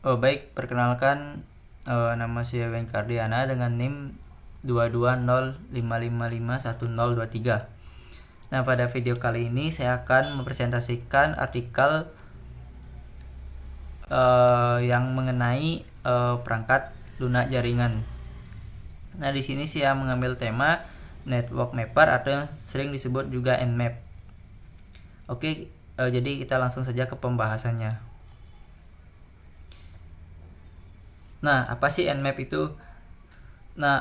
Baik, perkenalkan, nama saya Ben Kardiana dengan NIM 22055551023. Nah, pada video kali ini saya akan mempresentasikan artikel yang mengenai perangkat lunak jaringan. Nah, di sini saya mengambil tema Network Mapper atau yang sering disebut juga Nmap. Oke, jadi kita langsung saja ke pembahasannya. Nah, apa sih Nmap itu? Nah,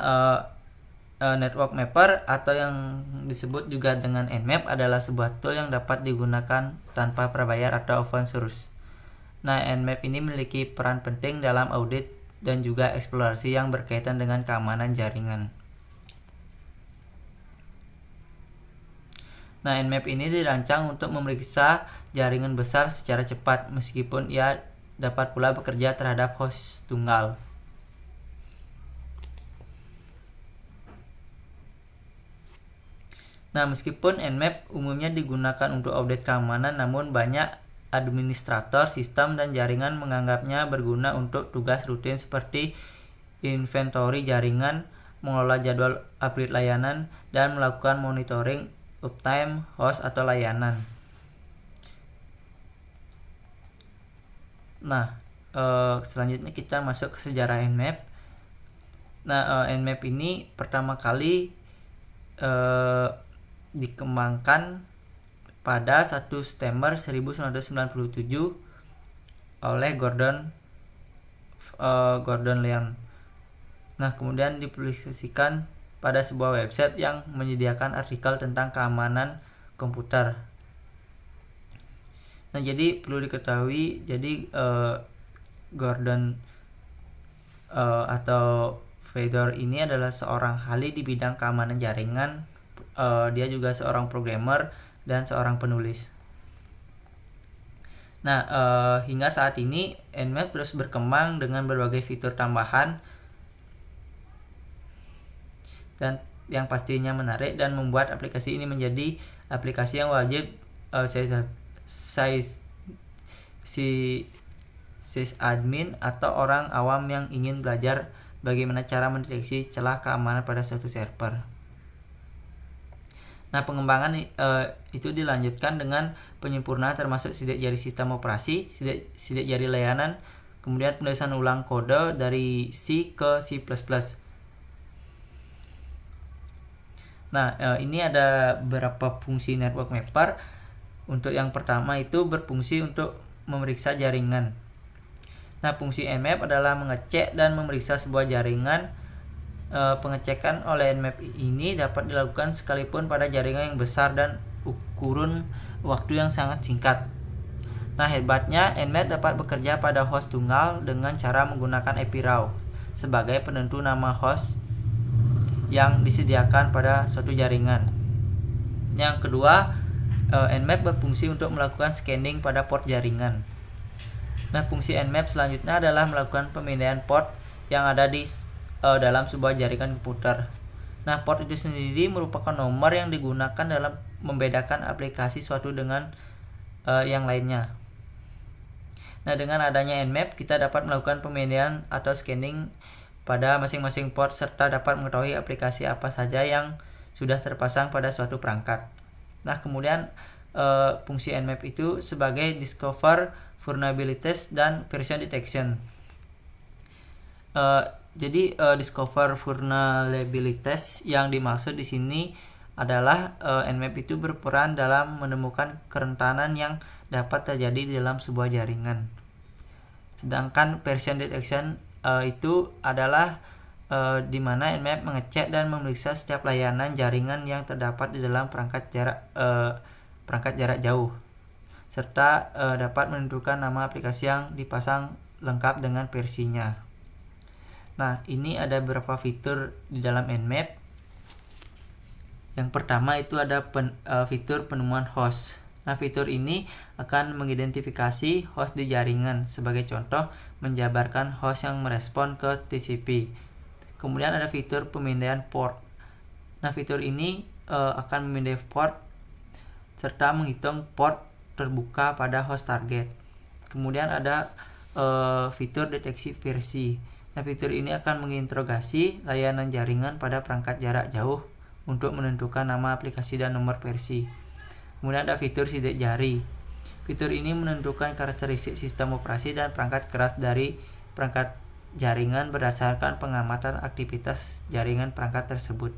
Network Mapper atau yang disebut juga dengan Nmap adalah sebuah tool yang dapat digunakan tanpa berbayar atau open source. Nah, Nmap ini memiliki peran penting dalam audit dan juga eksplorasi yang berkaitan dengan keamanan jaringan. Nah, Nmap ini dirancang untuk memeriksa jaringan besar secara cepat, meskipun ia dapat pula bekerja terhadap host tunggal. Nah, meskipun Nmap umumnya digunakan untuk audit keamanan, namun banyak administrator sistem dan jaringan menganggapnya berguna untuk tugas rutin seperti inventory jaringan, mengelola jadwal update layanan, dan melakukan monitoring uptime host atau layanan. Nah, selanjutnya kita masuk ke sejarah Nmap. Nah, Nmap ini pertama kali dikembangkan pada 1 September 1997 oleh Gordon Leon. Nah, kemudian dipublikasikan pada sebuah website yang menyediakan artikel tentang keamanan komputer. Nah, jadi perlu diketahui, jadi Gordon atau Fedor ini adalah seorang ahli di bidang keamanan jaringan. Dia juga seorang programmer dan seorang penulis. Nah, hingga saat ini Nmap terus berkembang dengan berbagai fitur tambahan dan yang pastinya menarik dan membuat aplikasi ini menjadi aplikasi yang wajib sysadmin atau orang awam yang ingin belajar bagaimana cara mendeteksi celah keamanan pada suatu server. Nah, pengembangan itu dilanjutkan dengan penyempurnaan termasuk sidik jari sistem operasi, sidik jari layanan, kemudian penulisan ulang kode dari C ke C++. Nah, ini ada beberapa fungsi Network Mapper. Untuk yang pertama itu berfungsi untuk memeriksa jaringan. Nah, fungsi Nmap adalah mengecek dan memeriksa sebuah jaringan. Pengecekan oleh Nmap ini dapat dilakukan sekalipun pada jaringan yang besar dan kurun waktu yang sangat singkat. Nah, hebatnya Nmap dapat bekerja pada host tunggal dengan cara menggunakan IP raw sebagai penentu nama host yang disediakan pada suatu jaringan. Yang kedua, Nmap berfungsi untuk melakukan scanning pada port jaringan. Nah, fungsi Nmap selanjutnya adalah melakukan pemindaian port yang ada di dalam sebuah jaringan komputer. Nah, port itu sendiri merupakan nomor yang digunakan dalam membedakan aplikasi suatu dengan yang lainnya. Nah, dengan adanya Nmap, kita dapat melakukan pemindaian atau scanning pada masing-masing port serta dapat mengetahui aplikasi apa saja yang sudah terpasang pada suatu perangkat. Nah, kemudian fungsi Nmap itu sebagai discover vulnerabilities dan version detection. Jadi discover vulnerabilities yang dimaksud di sini adalah Nmap itu berperan dalam menemukan kerentanan yang dapat terjadi di dalam sebuah jaringan. Sedangkan version detection itu adalah di mana Nmap mengecek dan memeriksa setiap layanan jaringan yang terdapat di dalam perangkat jarak jauh, serta dapat menentukan nama aplikasi yang dipasang lengkap dengan versinya. Nah, ini ada beberapa fitur di dalam Nmap. Yang pertama itu ada fitur penemuan host. Nah, fitur ini akan mengidentifikasi host di jaringan. Sebagai contoh, menjabarkan host yang merespon ke TCP. Kemudian ada fitur pemindaian port. Nah, fitur ini akan memindai port serta menghitung port terbuka pada host target. Kemudian ada fitur deteksi versi. Nah, fitur ini akan menginterogasi layanan jaringan pada perangkat jarak jauh untuk menentukan nama aplikasi dan nomor versi. Kemudian ada fitur sidik jari. Fitur ini menentukan karakteristik sistem operasi dan perangkat keras dari perangkat jaringan berdasarkan pengamatan aktivitas jaringan perangkat tersebut.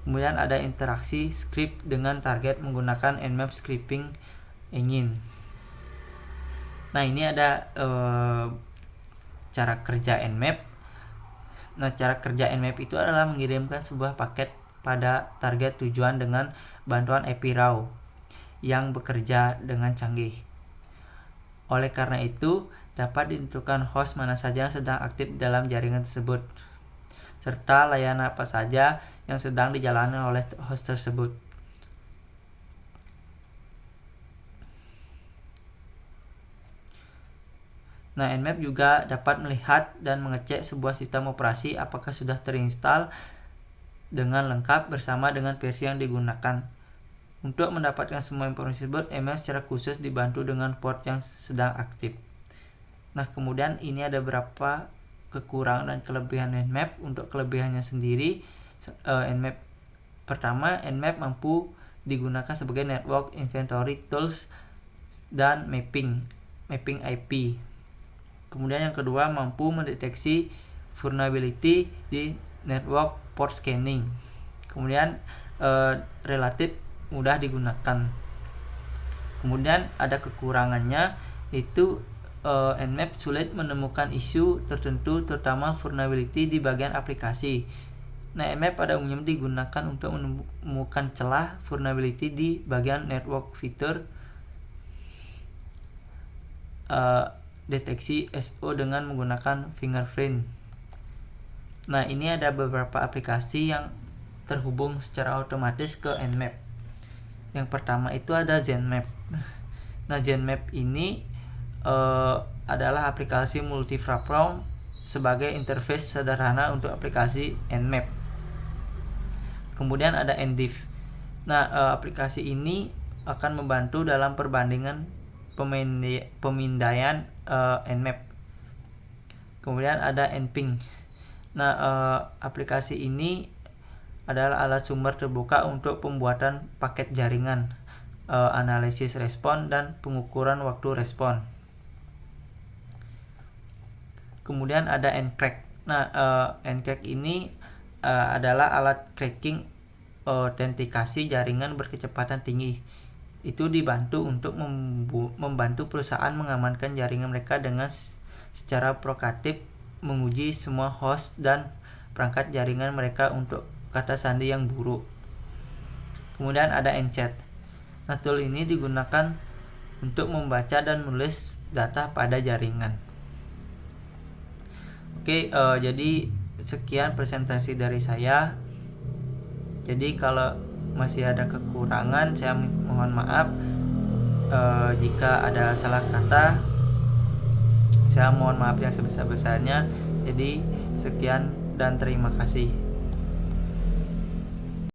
Kemudian ada interaksi script dengan target menggunakan Nmap scripting engine. Nah, ini ada cara kerja Nmap. Nah, cara kerja Nmap itu adalah mengirimkan sebuah paket pada target tujuan dengan bantuan IP RAW yang bekerja dengan canggih. Oleh karena itu, dapat ditentukan host mana saja yang sedang aktif dalam jaringan tersebut, serta layanan apa saja yang sedang dijalani oleh host tersebut. Nah, Nmap juga dapat melihat dan mengecek sebuah sistem operasi apakah sudah terinstall dengan lengkap bersama dengan versi yang digunakan. Untuk mendapatkan semua informasi tersebut, Nmap secara khusus dibantu dengan port yang sedang aktif. Nah, kemudian ini ada beberapa kekurangan dan kelebihan Nmap. Untuk kelebihannya sendiri, Nmap pertama, Nmap mampu digunakan sebagai network inventory tools dan mapping IP. Kemudian yang kedua, mampu mendeteksi vulnerability di network port scanning. Kemudian relatif mudah digunakan. Kemudian ada kekurangannya, yaitu Nmap sulit menemukan isu tertentu, terutama vulnerability di bagian aplikasi. Nah, Nmap pada umumnya digunakan untuk menemukan celah vulnerability di bagian network fitur deteksi SO dengan menggunakan fingerprint. Nah, ini ada beberapa aplikasi yang terhubung secara otomatis ke Nmap. Yang pertama itu ada ZenMap. Nah, ZenMap ini adalah aplikasi multi-platform sebagai interface sederhana untuk aplikasi Nmap. Kemudian ada NDIV. Nah, aplikasi ini akan membantu dalam perbandingan pemindaian Nmap. Kemudian ada Nping. Nah, aplikasi ini adalah alat sumber terbuka untuk pembuatan paket jaringan, analisis respon, dan pengukuran waktu respon. Kemudian ada Ncrack. Nah, Ncrack ini adalah alat cracking autentikasi jaringan berkecepatan tinggi. Itu dibantu untuk membantu perusahaan mengamankan jaringan mereka dengan secara proaktif menguji semua host dan perangkat jaringan mereka untuk kata sandi yang buruk. Kemudian ada Enchat. Nah, tool ini digunakan untuk membaca dan menulis data pada jaringan. Oke, jadi sekian presentasi dari saya. Jadi kalau masih ada kekurangan, saya mohon maaf. Jika ada salah kata, saya mohon maaf yang sebesar-besarnya. Jadi sekian dan terima kasih.